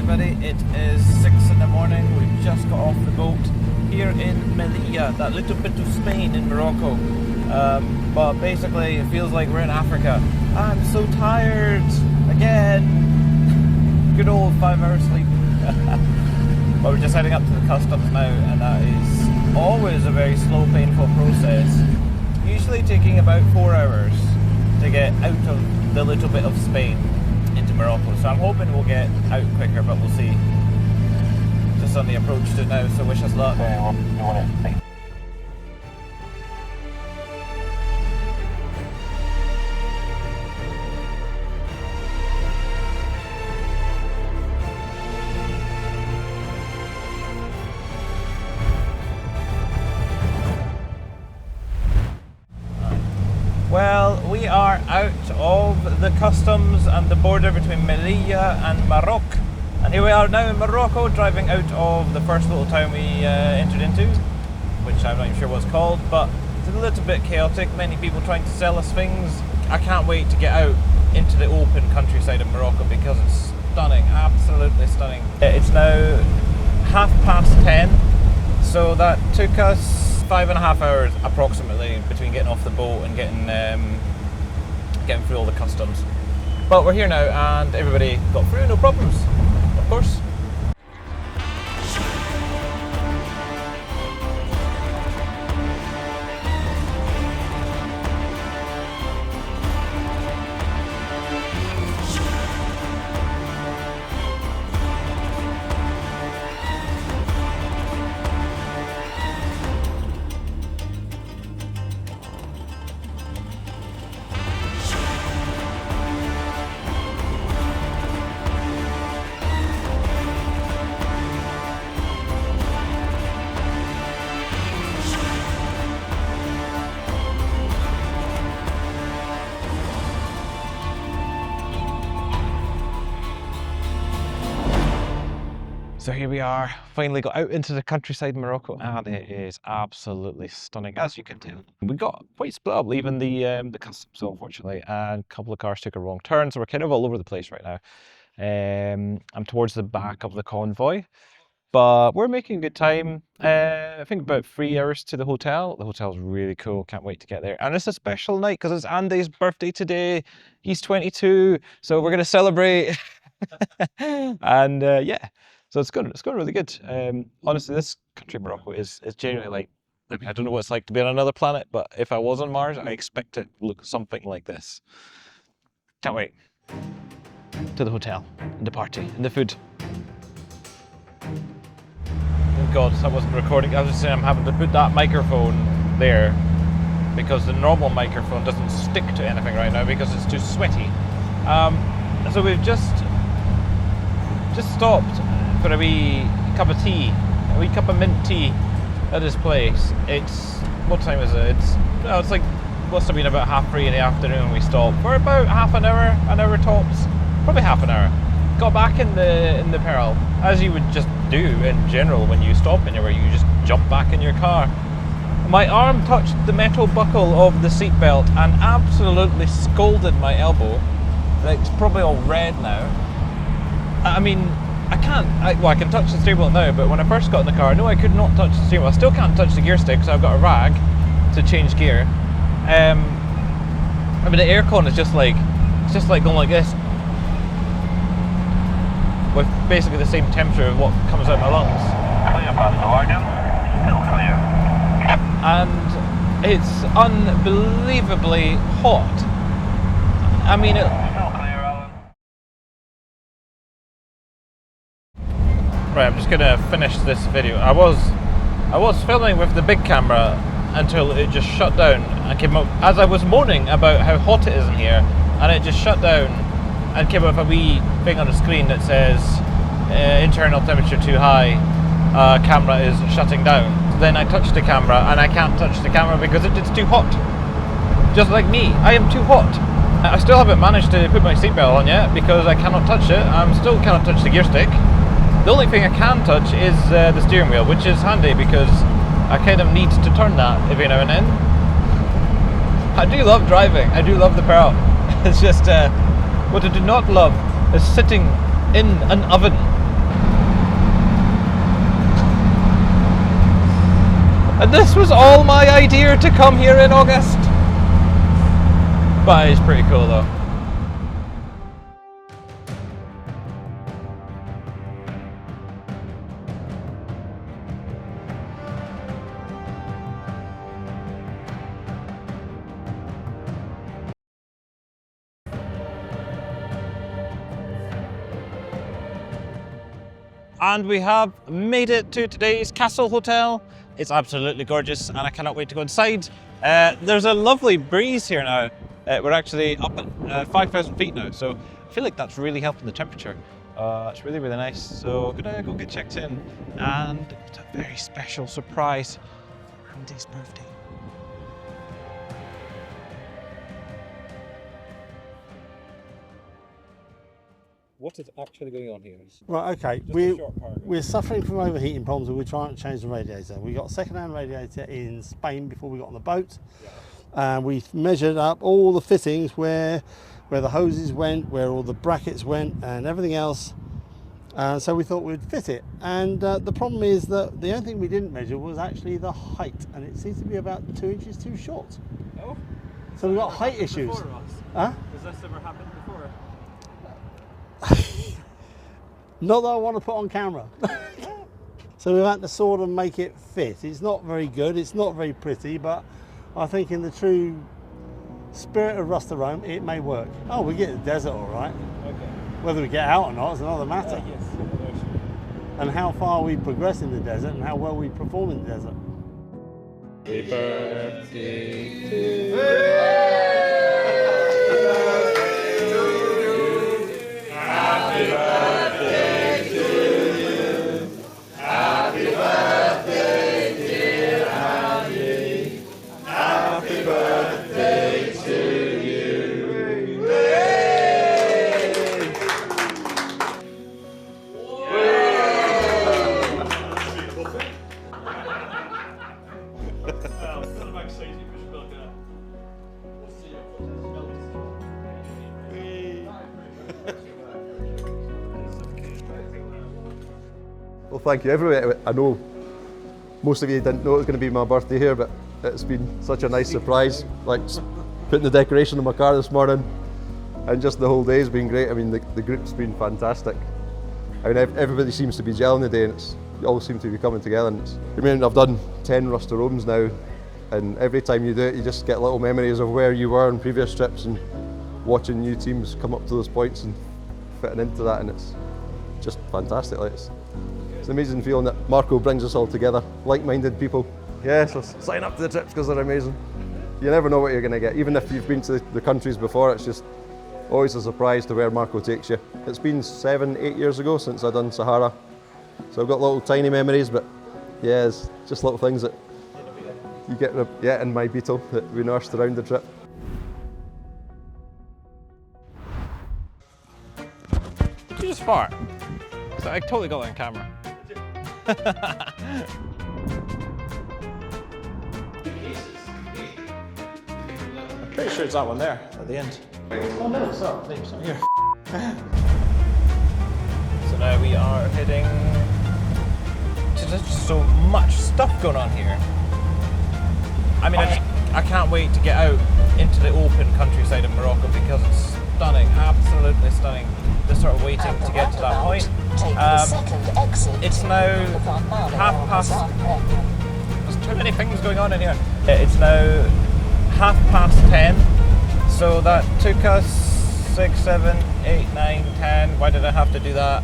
everybody, it is 6 in the morning. We've just got off the boat here in Melilla, that little bit of Spain in Morocco. But basically it feels like we're in Africa. I'm so tired again. Good old 5-hour sleep. But we're just heading up to the customs now, and that is always a very slow, painful process. Usually taking about 4 hours to get out of the little bit of Spain into Morocco. So I'm hoping we'll get out quicker, but we'll see. Just on the approach to it now, so wish us luck. Well, we are out of the customs and the border between Melilla and Morocco, and here we are now in Morocco, driving out of the first little town we entered into, which I'm not even sure what it's called, but it's a little bit chaotic, many people trying to sell us things. I can't wait to get out into the open countryside of Morocco because it's stunning, absolutely stunning. It's now 10:30, so that took us 5.5 hours approximately between getting off the boat and getting through all the customs. But we're here now and everybody got through, no problems, of course. So here we are, finally got out into the countryside in Morocco, and it is absolutely stunning, as you can tell. We got quite split up leaving the customs, unfortunately, and a couple of cars took a wrong turn, so we're kind of all over the place right now. I'm towards the back of the convoy, but we're making good time. I think about 3 hours to the hotel. The hotel's really cool, can't wait to get there. And it's a special night because it's Andy's birthday today. He's 22, so we're going to celebrate. And yeah. So it's going really good. Honestly, this country, Morocco, is genuinely like, I mean, I don't know what it's like to be on another planet, but if I was on Mars, I expect it to look something like this. Can't wait. To the hotel, and the party, and the food. Thank God that wasn't recording. I was just saying I'm having to put that microphone there because the normal microphone doesn't stick to anything right now because it's too sweaty. So we've just stopped for a wee cup of tea, a wee cup of mint tea at this place. It's, what time is it? It's like, must have been about 3:30 in the afternoon when we stopped. For about half an hour tops, probably half an hour. Got back in the Pearl, as you would just do in general when you stop anywhere, you just jump back in your car. My arm touched the metal buckle of the seatbelt and absolutely scalded my elbow. Like, it's probably all red now. I mean, I can touch the steering wheel now, but when I first got in the car, no, I could not touch the steering wheel. I still can't touch the gear stick because I've got a rag to change gear. I mean, the aircon is just like going like this, with basically the same temperature of what comes out of my lungs. Clear past the wagon, still clear. And it's unbelievably hot. I mean, Right, I'm just gonna finish this video. I was filming with the big camera until it just shut down and came up as I was moaning about how hot it is in here, and it just shut down and came up with a wee thing on the screen that says internal temperature too high, camera is shutting down. So then I touched the camera and I can't touch the camera because it's too hot. Just like me, I am too hot. I still haven't managed to put my seatbelt on yet because I cannot touch it. I still cannot touch the gear stick. The only thing I can touch is the steering wheel, which is handy because I kind of need to turn that every now and then. I do love driving, I do love the Pearl. It's just, what I do not love is sitting in an oven And this was all my idea to come here in August. But it's pretty cool though. And we have made it to today's Castle Hotel. It's absolutely gorgeous and I cannot wait to go inside. There's a lovely breeze here now. We're actually up at 5,000 feet now, so I feel like that's really helping the temperature. It's really, really nice. So I'm gonna go get checked in, and it's a very special surprise for Andy's birthday. What is actually going on here? Right, okay, we're suffering from overheating problems and we're trying to change the radiator. We got a second-hand radiator in Spain before we got on the boat. And we measured up all the fittings where the hoses went, where all the brackets went and everything else. So we thought we'd fit it. And the problem is that the only thing we didn't measure was actually the height, and it seems to be about 2 inches too short. Oh. So we've got height issues. Huh? Has this ever happened before? Not that I want to put on camera. So we've had to sort of make it fit. It's not very good, it's not very pretty, but I think in the true spirit of Rust-a-Rome, it may work. Oh, we get the desert all right. Okay. Whether we get out or not is another matter. Yes. And how far we progress in the desert and how well we perform in the desert. Happy birthday to you. Happy birthday to you. Happy birthday, dear Andy. Happy birthday to you. Well, thank you everybody. I know most of you didn't know it was going to be my birthday here, but it's been such a nice surprise. Like putting the decoration in my car this morning, and just the whole day has been great. I mean, the group's been fantastic. I mean, everybody seems to be gelling today, and you all seem to be coming together. And I mean, I've done 10 Rust-a-Romes now, and every time you do it, you just get little memories of where you were on previous trips and watching new teams come up to those points and fitting into that, and it's just fantastic. Like, it's an amazing feeling that Marco brings us all together, like-minded people. Yeah, so sign up to the trips because they're amazing. You never know what you're going to get. Even if you've been to the countries before, it's just always a surprise to where Marco takes you. It's been 7-8 years ago since I've done Sahara, so I've got little tiny memories, but yeah, it's just little things that you get in my Beetle that we nursed around the trip. Did you just fart? So I totally got that on camera. I'm pretty sure it's that one there at the end. Oh no, it's not. It's not here. So now we are heading to just so much stuff going on here. I mean, I can't wait to get out into the open countryside of Morocco because it's stunning, absolutely stunning. Just sort of waiting to get to that point. It's now 10:30. There's too many things going on in here. It's now 10:30. So that took us 6, 7, 8, 9, 10. Why did I have to do that?